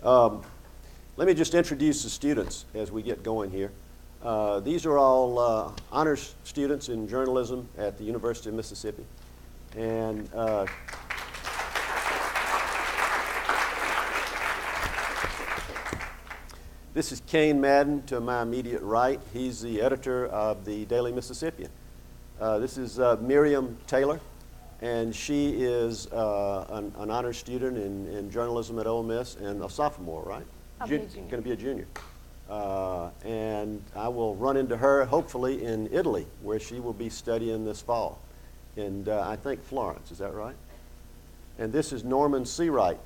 Let me just introduce the students as we get going here. These are all honors students in journalism at the University of Mississippi. And this is Kane Madden to my immediate right. He's the editor of the Daily Mississippian. This is Miriam Taylor, and she is an honors student in journalism at Ole Miss and a sophomore, right? I'll be a junior. Going to be a junior. And I will run into her hopefully in Italy, where she will be studying this fall. And I think Florence, is that right? And this is Norman Seawright,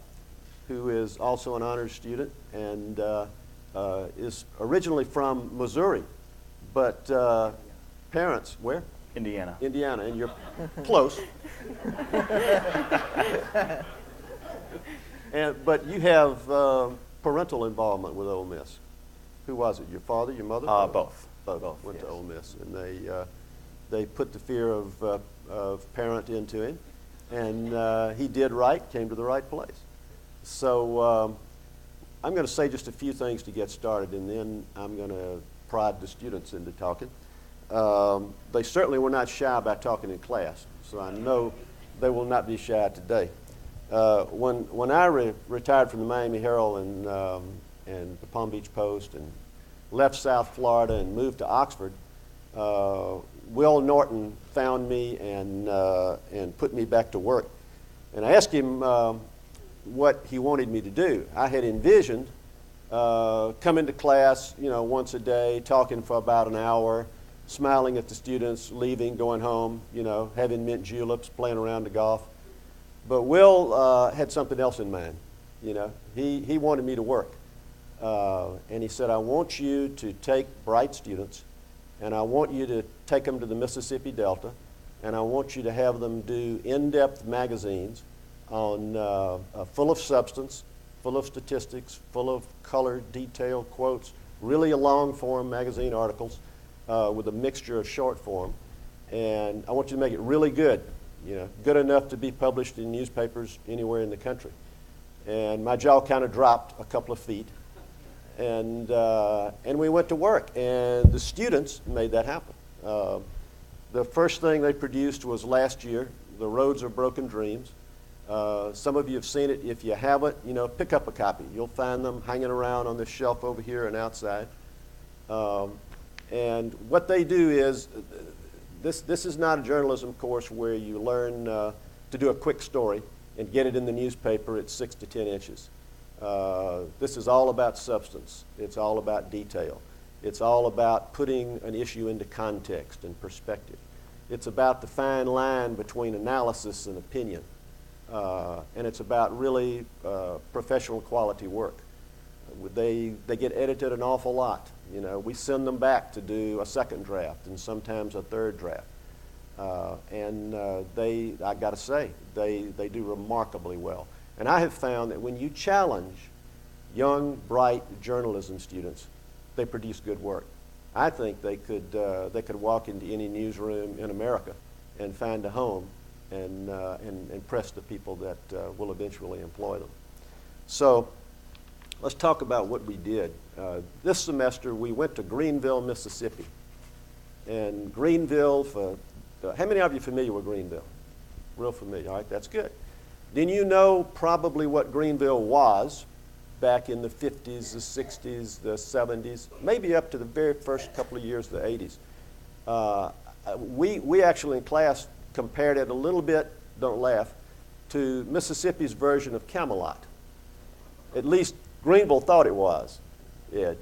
who is also an honors student and is originally from Missouri, but parents, where? Indiana. Indiana, and you're close. But you have parental involvement with Ole Miss. Who was it? Your father, your mother? Both. Both went yes. to Ole Miss, and they put the fear of parent into him, and he did right, came to the right place. So I'm going to say just a few things to get started, and then I'm going to prod the students into talking. They certainly were not shy about talking in class, so I know they will not be shy today. When I retired from the Miami Herald and the Palm Beach Post and left South Florida and moved to Oxford, Will Norton found me and put me back to work. And I asked him what he wanted me to do. I had envisioned coming to class, once a day, talking for about an hour, smiling at the students, leaving, going home, having mint juleps, playing around the golf. But Will had something else in mind. He wanted me to work. And he said, I want you to take bright students, and I want you to take them to the Mississippi Delta, and I want you to have them do in-depth magazines on full of substance, full of statistics, full of color, detail, quotes, really long-form magazine articles with a mixture of short form. And I want you to make it really good, good enough to be published in newspapers anywhere in the country. And my jaw kind of dropped a couple of feet. And we went to work, and the students made that happen. The first thing they produced was last year, The Roads Are Broken Dreams. Some of you have seen it. If you haven't, pick up a copy. You'll find them hanging around on this shelf over here and outside. And what they do is, this is not a journalism course where you learn to do a quick story and get it in the newspaper at 6 to 10 inches. This is all about substance. It's all about detail. It's all about putting an issue into context and perspective. It's about the fine line between analysis and opinion. And it's about really professional quality work. They get edited an awful lot. We send them back to do a second draft and sometimes a third draft. I got to say, they do remarkably well. And I have found that when you challenge young, bright journalism students, they produce good work. I think they could walk into any newsroom in America and find a home and impress the people that will eventually employ them. So let's talk about what we did. This semester we went to Greenville, Mississippi. And Greenville, how many of you are familiar with Greenville? Real familiar, all right, that's good. Then you know probably what Greenville was back in the 50s, the 60s, the 70s, maybe up to the very first couple of years of the 80s. We actually in class compared it a little bit, don't laugh, to Mississippi's version of Camelot. At least Greenville thought it was, Ed.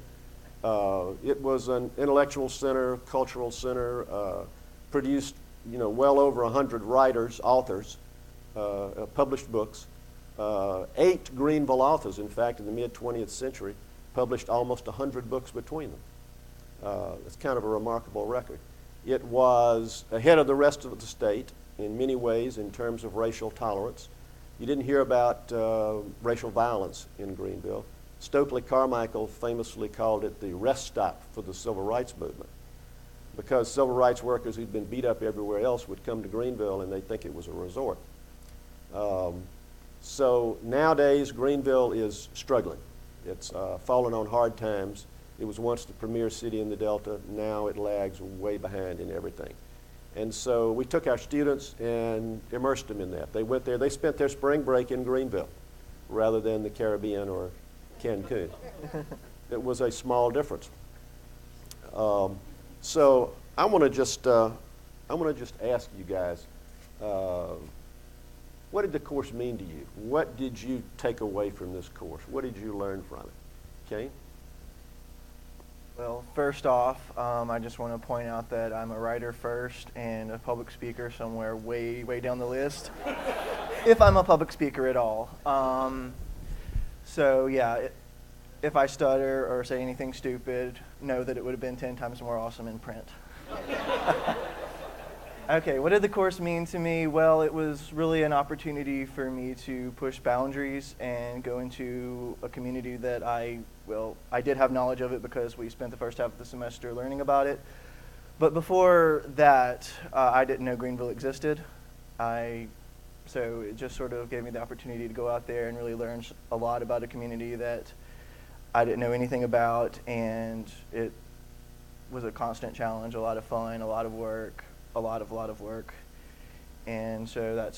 It was an intellectual center, cultural center, produced well over 100 writers, authors, published books. 8 Greenville authors, in fact, in the mid-20th century, published almost 100 books between them. It's kind of a remarkable record. It was ahead of the rest of the state in many ways in terms of racial tolerance. You didn't hear about racial violence in Greenville. Stokely Carmichael famously called it the rest stop for the civil rights movement, because civil rights workers who'd been beat up everywhere else would come to Greenville and they'd think it was a resort. So nowadays Greenville is struggling. It's fallen on hard times. It was once the premier city in the Delta. Now it lags way behind in everything. And so we took our students and immersed them in that. They went there. They spent their spring break in Greenville rather than the Caribbean or Cancun. It was a small difference. So I want to just ask you guys, what did the course mean to you? What did you take away from this course? What did you learn from it? Kane? Well, first off, I just want to point out that I'm a writer first and a public speaker somewhere way, way down the list, if I'm a public speaker at all. So yeah, if I stutter or say anything stupid, know that it would have been 10 times more awesome in print. Okay, what did the course mean to me? Well, it was really an opportunity for me to push boundaries and go into a community that I did have knowledge of it because we spent the first half of the semester learning about it. But before that, I didn't know Greenville existed. So it just sort of gave me the opportunity to go out there and really learn a lot about a community that I didn't know anything about, and it was a constant challenge, a lot of fun, a lot of work. A lot of work, and so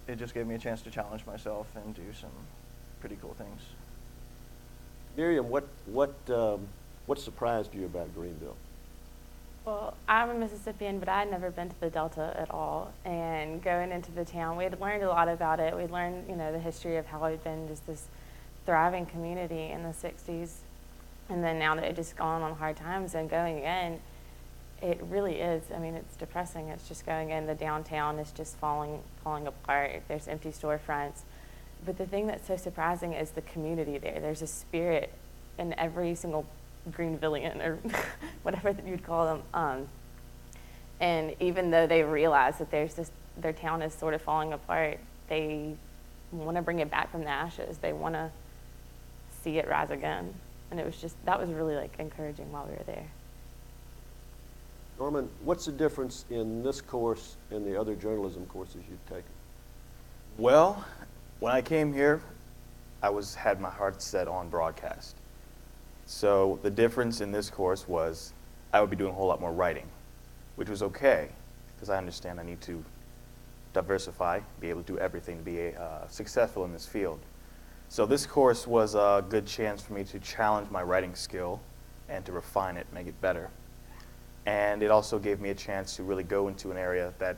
it just gave me a chance to challenge myself and do some pretty cool things. Miriam, what surprised you about Greenville? Well, I'm a Mississippian, but I had never been to the Delta at all. And going into the town, we had learned a lot about it. We'd learned, the history of how it had been just this thriving community in the 60s. And then now that it just gone on hard times and going in, it really is. I mean, it's depressing. It's just going in. The downtown is just falling apart. There's empty storefronts. But the thing that's so surprising is the community there. There's a spirit in every single Greenvillian, or whatever you'd call them. And even though they realize that their town is sort of falling apart, they want to bring it back from the ashes. They want to see it rise again. And that was really encouraging while we were there. Norman, what's the difference in this course and the other journalism courses you've taken? Well, when I came here, I had my heart set on broadcast. So the difference in this course was I would be doing a whole lot more writing, which was okay, because I understand I need to diversify, be able to do everything to be successful in this field. So this course was a good chance for me to challenge my writing skill and to refine it, make it better. And it also gave me a chance to really go into an area that,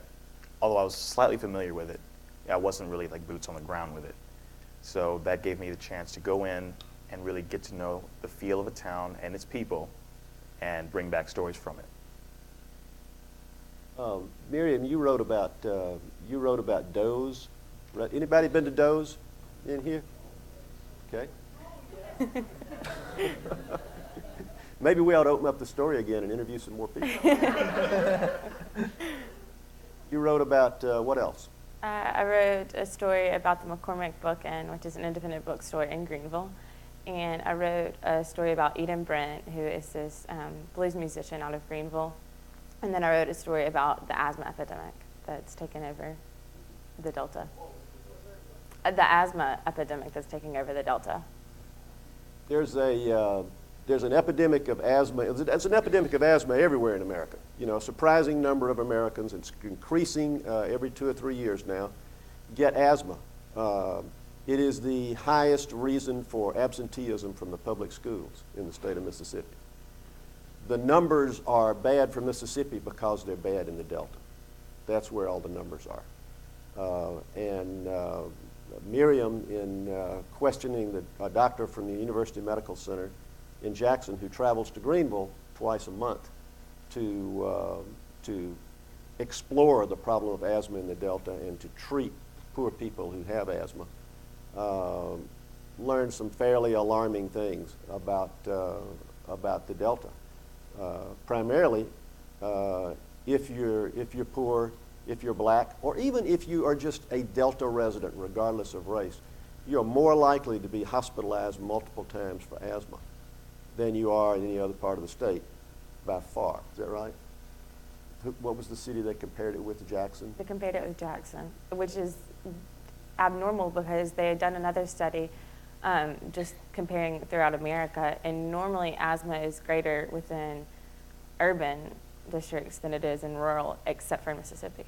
although I was slightly familiar with it, I wasn't really boots on the ground with it. So that gave me the chance to go in and really get to know the feel of a town and its people and bring back stories from it. Miriam, you wrote about does. Right? Anybody been to does in here? Okay. Maybe we ought to open up the story again and interview some more people. You wrote about what else? I wrote a story about the McCormick Book Inn, which is an independent bookstore in Greenville. And I wrote a story about Eden Brent, who is this blues musician out of Greenville. And then I wrote a story about the asthma epidemic that's taken over the Delta. The asthma epidemic that's taking over the Delta. There's an epidemic of asthma. There's an epidemic of asthma everywhere in America. A surprising number of Americans, it's increasing every 2 or 3 years now, get asthma. It is the highest reason for absenteeism from the public schools in the state of Mississippi. The numbers are bad for Mississippi because they're bad in the Delta. That's where all the numbers are. Miriam, in questioning a doctor from the University Medical Center in Jackson who travels to Greenville twice a month to explore the problem of asthma in the Delta and to treat poor people who have asthma, learned some fairly alarming things about the Delta. Primarily, if you're poor, if you're black, or even if you are just a Delta resident, regardless of race, you're more likely to be hospitalized multiple times for asthma than you are in any other part of the state, by far. Is that right? What was the city they compared it with, Jackson? They compared it with Jackson, which is abnormal because they had done another study just comparing throughout America. And normally asthma is greater within urban districts than it is in rural, except for Mississippi.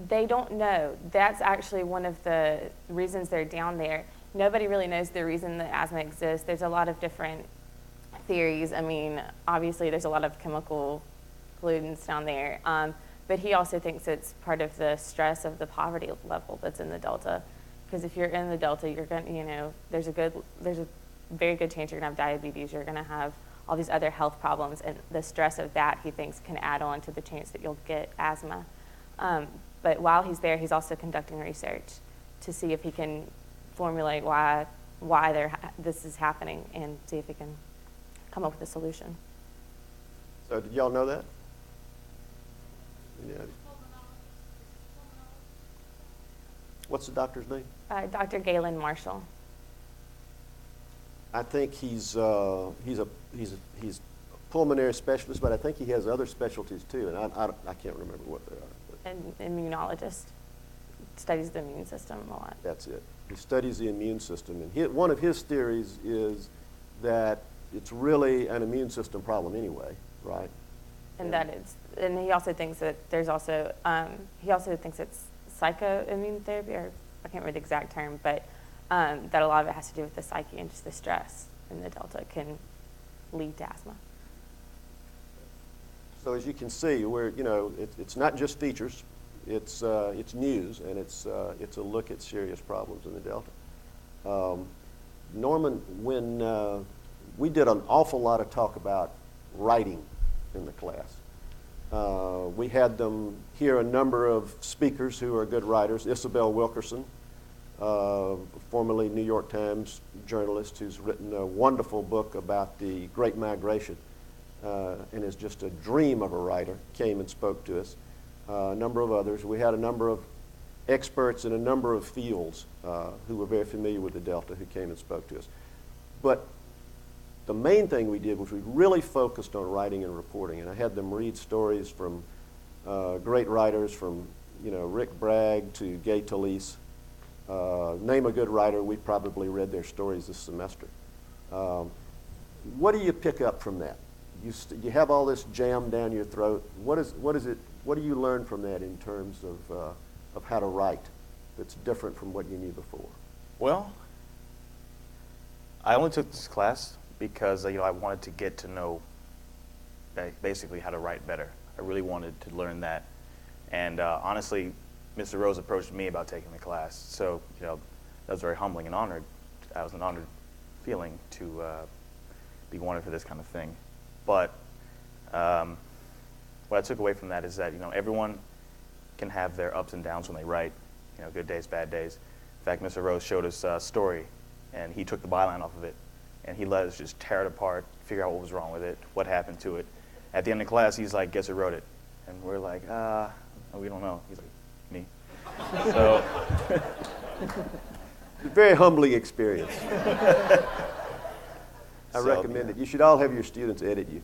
They don't know. That's actually one of the reasons they're down there. Nobody really knows the reason that asthma exists. There's a lot of different theories. I mean, obviously there's a lot of chemical pollutants down there, but he also thinks it's part of the stress of the poverty level that's in the Delta. Because if you're in the Delta, you're going to, you know, there's a very good chance you're going to have diabetes. You're going to have all these other health problems, and the stress of that, he thinks, can add on to the chance that you'll get asthma. But while he's there, he's also conducting research to see if he can formulate why this is happening and see if he can come up with a solution. So did y'all know that? Yeah. What's the doctor's name? Dr. Galen Marshall. I think he's a pulmonary specialist, but I think he has other specialties too, and I can't remember what they are. An immunologist, studies the immune system a lot. That's it. He studies the immune system, and one of his theories is that it's really an immune system problem anyway, right? And and he also thinks that there's also, he also thinks it's psychoimmune therapy, or I can't remember the exact term, but that a lot of it has to do with the psyche and just the stress in the Delta can lead to asthma. So as you can see, it's not just features, it's news, and it's a look at serious problems in the Delta. Norman, when we did an awful lot of talk about writing in the class. We had them hear a number of speakers who are good writers. Isabel Wilkerson, formerly New York Times journalist, who's written a wonderful book about the Great Migration. And is just a dream of a writer, came and spoke to us. A number of others. We had a number of experts in a number of fields who were very familiar with the Delta who came and spoke to us. But the main thing we did was we really focused on writing and reporting, and I had them read stories from great writers, from Rick Bragg to Gay Talese. Name a good writer, we probably read their stories this semester. What do you pick up from that? You have all this jammed down your throat. What do you learn from that in terms of how to write that's different from what you knew before? Well, I only took this class because I wanted to get to know basically how to write better. I really wanted to learn that. And honestly, Mr. Rose approached me about taking the class. So, that was very humbling and honored. I was an honored feeling to be wanted for this kind of thing. But what I took away from that is that, everyone can have their ups and downs when they write, good days, bad days. In fact, Mr. Rose showed us a story, and he took the byline off of it, and he let us just tear it apart, figure out what was wrong with it, what happened to it. At the end of class, he's like, guess who wrote it? And we're like, we don't know. He's like, me. So, very humbling experience. I recommend it. You should all have your students edit you.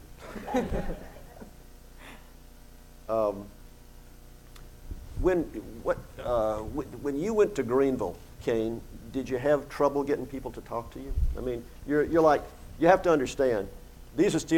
When you went to Greenville, Kane, did you have trouble getting people to talk to you? I mean, you're like, you have to understand, these are students